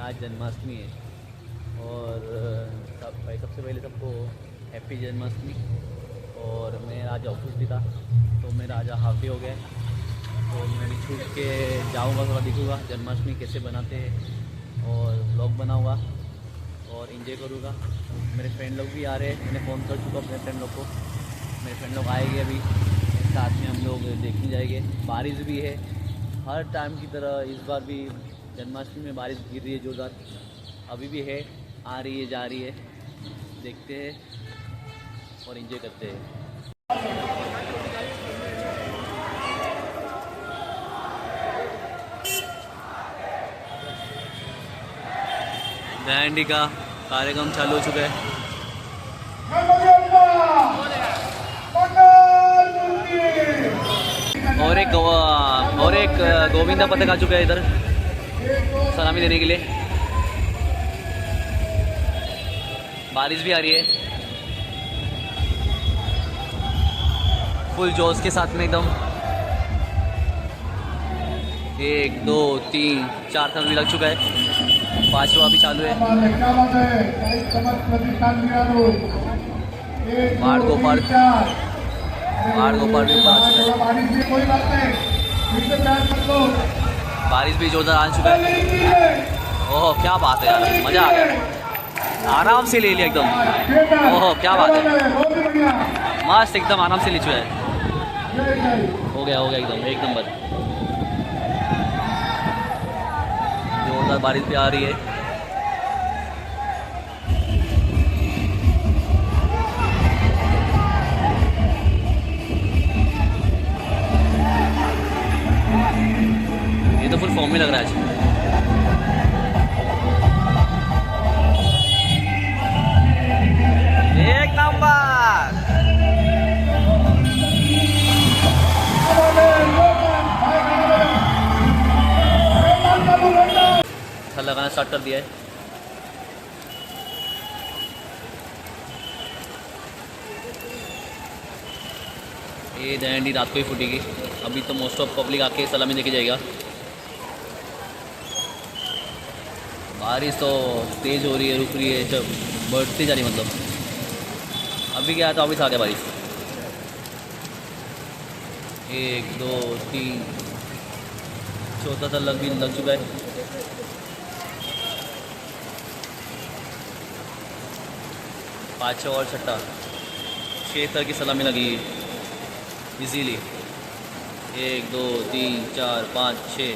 आज जन्माष्टमी है और सबसे पहले सबको हैप्पी जन्माष्टमी। और मैं आज ऑफिस भी था तो मेरा आज हाफ डे हो गया तो मैं भी छूट के जाऊँगा, थोड़ा दिखूँगा जन्माष्टमी कैसे बनाते हैं और व्लॉग बनाऊँगा और इंजॉय करूँगा। मेरे फ्रेंड लोग भी आ रहे हैं, मैंने फ़ोन कर चुका अपने फ्रेंड लोग को। मेरे फ्रेंड लोग आएंगे अभी, साथ में हम लोग देखने जाएंगे। बारिश भी है हर टाइम की तरह, इस बार भी जन्माष्टमी में बारिश गिर रही है जोरदार, अभी भी है, आ रही है जा रही है। देखते हैं और एंजॉय करते हैं। बैंडी का कार्यक्रम चालू हो चुका है और एक गोविंदा पथक आ चुका है इधर सलामी देने के लिए। बारिश भी आ रही है फुल जोश के साथ में एकदम। 1 2 3 4 थम भी लग चुका है, 5वां अभी चालू है। बाढ़ गोपाल भी बारिश भी जोरदार आ चुका है। ओह क्या बात है यार, मज़ा आ गया, आराम से ले लिया एकदम। ओह क्या बात है, मस्त एकदम आराम से ले चुका है। हो गया एकदम एक नंबर। जोरदार बारिश भी आ रही है। ये तो फुल फॉर्म में लग रहा है आज। एक नंबर। लगाना स्टार्ट कर दिया है। ये डंडी रात को ही फूटेगी, अभी तो मोस्ट ऑफ पब्लिक आके सलामी देके जाएगा। बारिश तो तेज़ हो रही है, रुक रही है, जब बढ़ती जा रही मतलब। अभी क्या था, अभी था क्या बारिश। 1 2 3 चौथा तो लग चुका है। पाँचवा और छठा 6 तरह की सलामी लगी इजीली। 1 2 3 4 5 6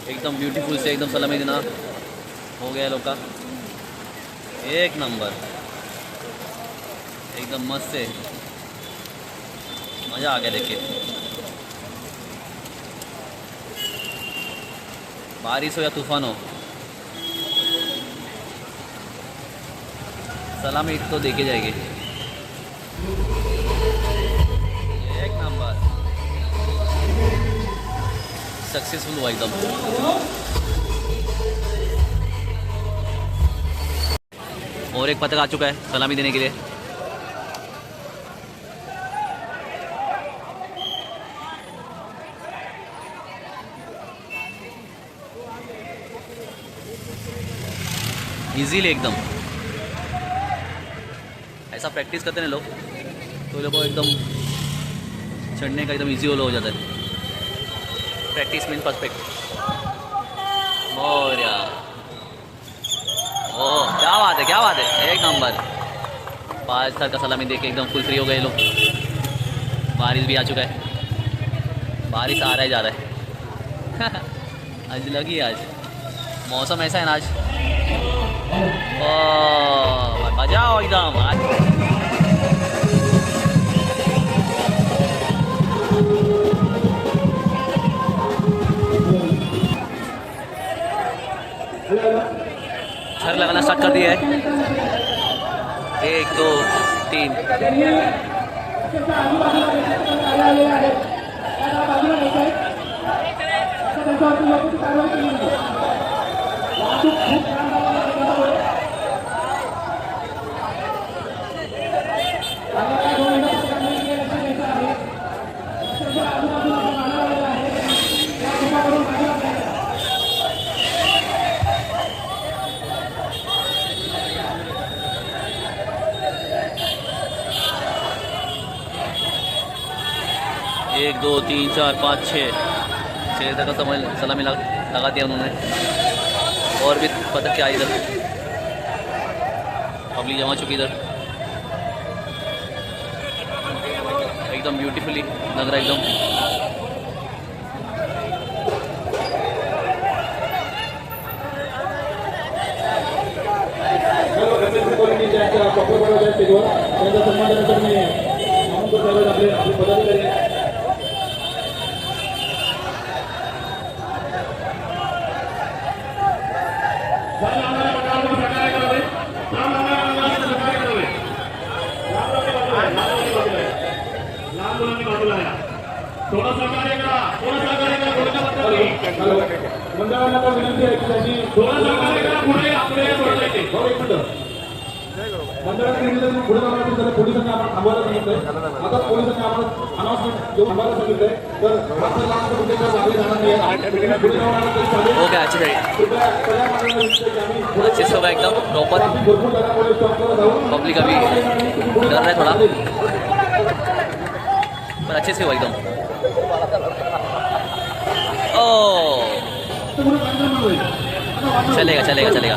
एकदम ब्यूटीफुल से एकदम सलामी देना हो गया लोग का। एक नंबर एकदम मस्त से, मज़ा आ गया देख के। बारिश हो या तूफान हो, सलामी तो देखे जाएंगे। एक नंबर सक्सेसफुल हुआ एकदम। और एक पतंग आ चुका है सलामी देने के लिए। इजीली एकदम ऐसा प्रैक्टिस करते हैं लोग तो लोगों को एकदम चढ़ने का एकदम इजी हो जाता है। Practice mean perfect. और यार ओह क्या बात है, क्या बात है, एक नंबर। 5 थर का सलामी देके एकदम फुल फ्री हो गए लोग। बारिश भी आ चुका है, बारिश आ रहा है जा रहा है। आज लगी, आज मौसम ऐसा है ना आज। ओह मजा आओ एकदम आज। छर लगाना स्टार्ट कर दिया है। 1 2 3 1 2 3 4 5 6 तक का सलामी लगा दिया उन्होंने। और भी पता क्या इधर पब्लिक जमा चुकी इधर, एकदम ब्यूटीफुली लग रहा है एकदम। मंडळाला विनंती आहे की त्यांनी मंडळाने पुढे जाण्यासाठी पोलिसांनी आपण थांबवायला सांगितलंय। आता पोलिसांनी आपण अनाउन्समेंट घेऊन थांबायला सांगितलंय, तर मात्र लास्ट कुठे मागे जाणार नाही। पुढे जाणार हो गया अच्छे से होगा एकदम प्रॉपर। पब्लिक अभी डर रहा है थोड़ा, पर अच्छे से हुआ एकदम। ओ चलेगा चलेगा चलेगा।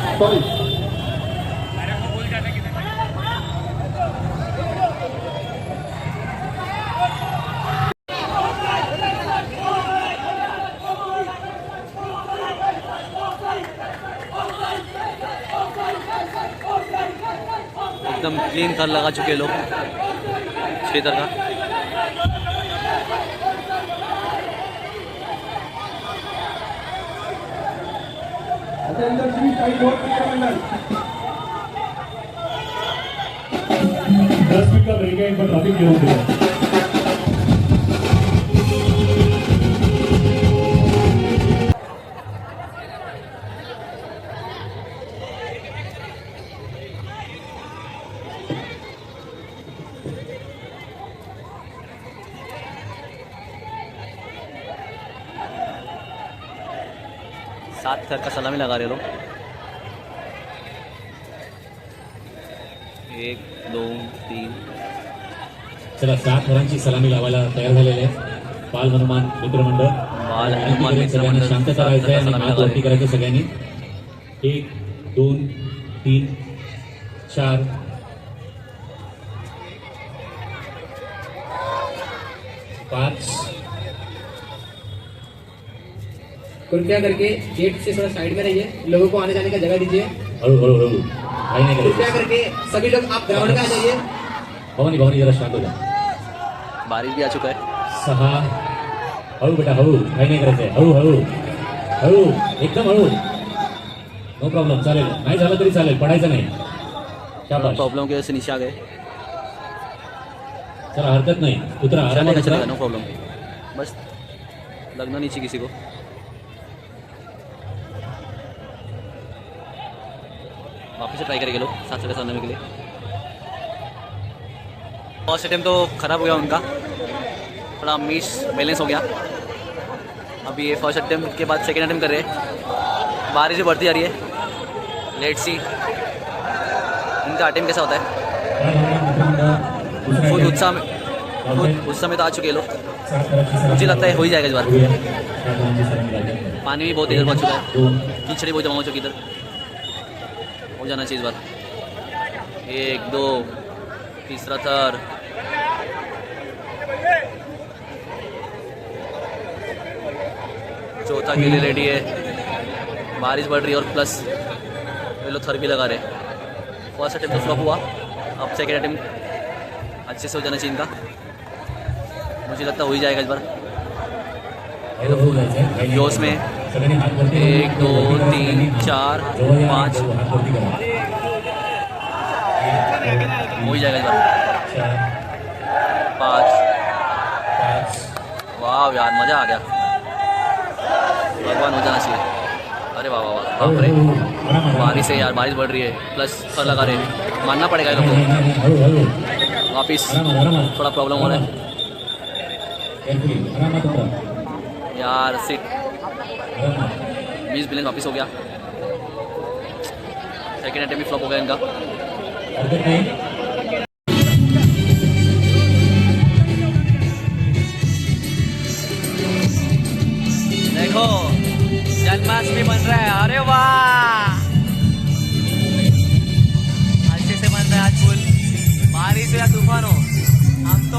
एकदम क्लीन कर लगा चुके लोग क्षेत्र का। का ब्रिगेड पर ट्रैफिक क्यों होती है? सात थर का सलामी लगा रहे लोग। 1 2 3 चला 7 थरांची सलामी लावायला तयार झालेले बाल हनुमान मित्रमंडळ। बाल हनुमान सगळ्यांना मित्रमंडळ शांत करायचं आणि हात वरती करायचे सगळ्यांनी। 1 2 3 4 5। कृपया करके गेट से थोड़ा साइड में रहिए, लोगों को आने जाने का जगह दीजिए। हळू हळू हळू काही नाही कृपया करायचं। करके सभी लोग आप ग्राउंड में आ जाइए। भवानी भवानी जरा शांत हो जा। बारिश भी आ चुका है। 6 हळू बेटा हळू, काही नाही करायचंय। हळू हळू हळू एकदम हळू, नो प्रॉब्लेम, चालेल, नाही झालं तरी चालेल, पडायचं नाही। शाबाश, प्रॉब्लम की वजह से नीचे आ गए। चला हरकत नाही, उतरा आरामात चलेगा उतरा। चलेगा नो प्रॉब्लम, बस लगना नीचे किसी को। वापस से ट्राई करेंगे लोग 7 से 97 के लिए। फर्स्ट अटेम्प्ट तो ख़राब हो गया उनका, थोड़ा मिस बैलेंस हो गया। अभी ये फर्स्ट अटेम्प्ट के बाद सेकेंड अटेम्प्ट कर रहे हैं। बारिश भी बढ़ती जा रही है। लेट सी इनका अटेम्प्ट कैसा होता है। फुल उत्साह में तो आ चुके हैं लोग। मुझे लगता है हो ही जाएगा इस बार। पानी भी बहुत इधर पहुँच चुका है, कीचड़ बहुत जमा हो चुकी इधर, हो जाना चाहिए इस बार। 1 2 तीसरा थर, चौथा के लिए रेडी है। बारिश बढ़ रही है और प्लस ये लोग थर भी लगा रहे हैं। फर्स्ट अटेम्प्ट तो फ्लॉप हुआ, अब सेकेंड अटेम्प्ट अच्छे से हो जाना चाहिए इनका। मुझे लगता है हो ही जाएगा इस बार। जोश में 1 2 3 4 5 हो ही जाएगा इस बार। 5 वाह यार मज़ा आ गया, भगवान हो जाना चाहिए। अरे वाह वाह वाह, बाप रे बारिश है यार, बारिश बढ़ रही है, प्लस थर लगा रहे हैं, मानना पड़ेगा इन लोगों को। वापिस थोड़ा प्रॉब्लम हो रहा है यार, सीट 20 बिलियन वापस हो गया। सेकेंड अटेम्प्ट भी फ्लॉप हो गया इनका।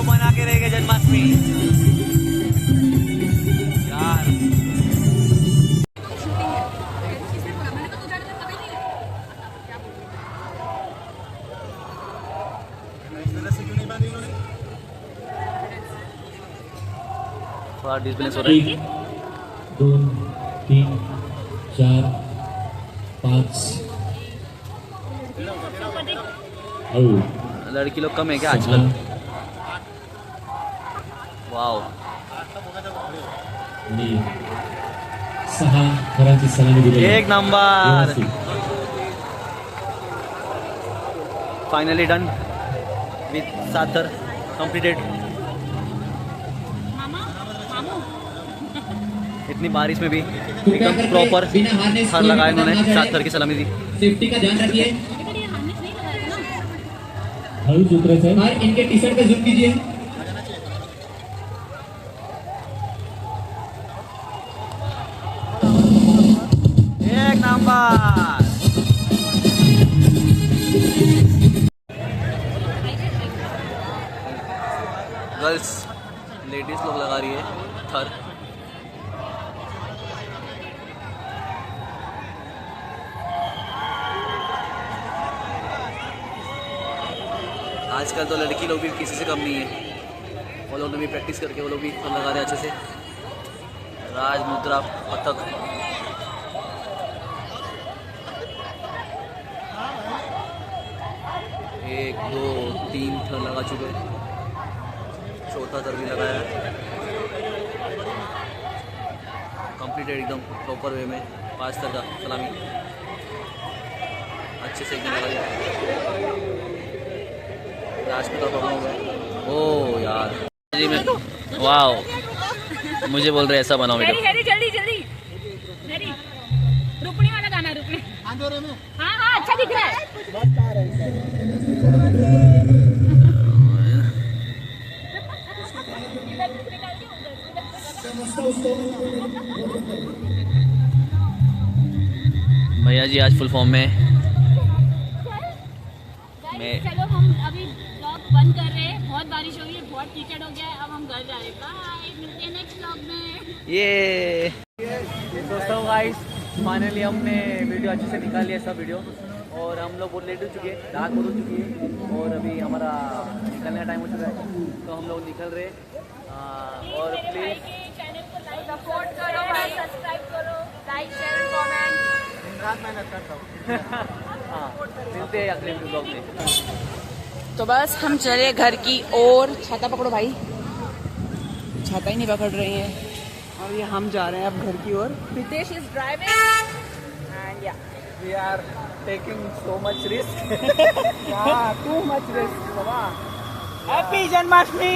बना के रह गए जन्माष्टमी यार। थोड़ा डिस्प्लेस हो रहा है। 1 2 3 4 5 हळू लड़की लोग कम है क्या आजकल? वाव 6 थरांची सलामी दिली एक नंबर। फाइनली डन विथ 7 थर कंप्लीटेड। इतनी बारिश में भी एकदम प्रॉपर थर लगाए उन्होंने। 7 थर की सलामी दी। सेफ्टी का ध्यान रखिए हळूच उतरायचं आहे। और इनके टी शर्ट पे जूम कीजिए। एक नंबर। गर्ल्स लेडीज लोग लगा रही है थर। आजकल तो लड़की लोग भी किसी से कम नहीं है। वो लोग ने भी प्रैक्टिस करके वो लोग भी थर लगा रहे हैं अच्छे से। राज मुद्रा पतक एक दो तीन थर लगा चुके हैं। चौथा थर भी लगाया है। कंप्लीटेड एकदम प्रॉपर वे में। 5 थर का सलामी अच्छे से एकदम लगाया। लास्ट में तो प्रॉब्लम हो गया। ओ यार जी मैं वाओ मुझे बोल रहे ऐसा बनाओ वीडियो। हैरी जल्दी जल्दी हैरी रुकने वाला गाना रुकने। हाँ हाँ अच्छा दिख रहा है। भैया जी आज फुल फॉर्म में। चलो हम अभी ब्लॉग बंद कर रहे हैं। बहुत बारिश हो गई है, बहुत कीचड़ हो गया है। अब हम घर जा रहे हैं। बाय, मिलते हैं नेक्स्ट ब्लॉग में। ये दोस्तों गाइस फाइनली हमने वीडियो अच्छे से निकाल लिया सब वीडियो। और हम लोग बहुत लेट हो चुके हैं। रात बहुत हो चुकी है और अभी हमारा निकलने का टाइम हो चुका है। तो हम लोग निकल रहे हैं। और प्लीज़ चैनल को लाइक सपोर्ट करो, सब्सक्राइब करो, लाइक शेयर कमेंट। रात मेहनत करता हूँ। हाँ मिलते हैं अगले ब्लॉग में। तो बस हम चले घर की ओर। छाता पकड़ो भाई, छाता ही नहीं पकड़ रही है। और ये हम जा रहे हैं अब घर की ओर। Ritesh is driving and yeah we are taking so much risk. Too much risk बाबा। हैप्पी जन्माष्टमी।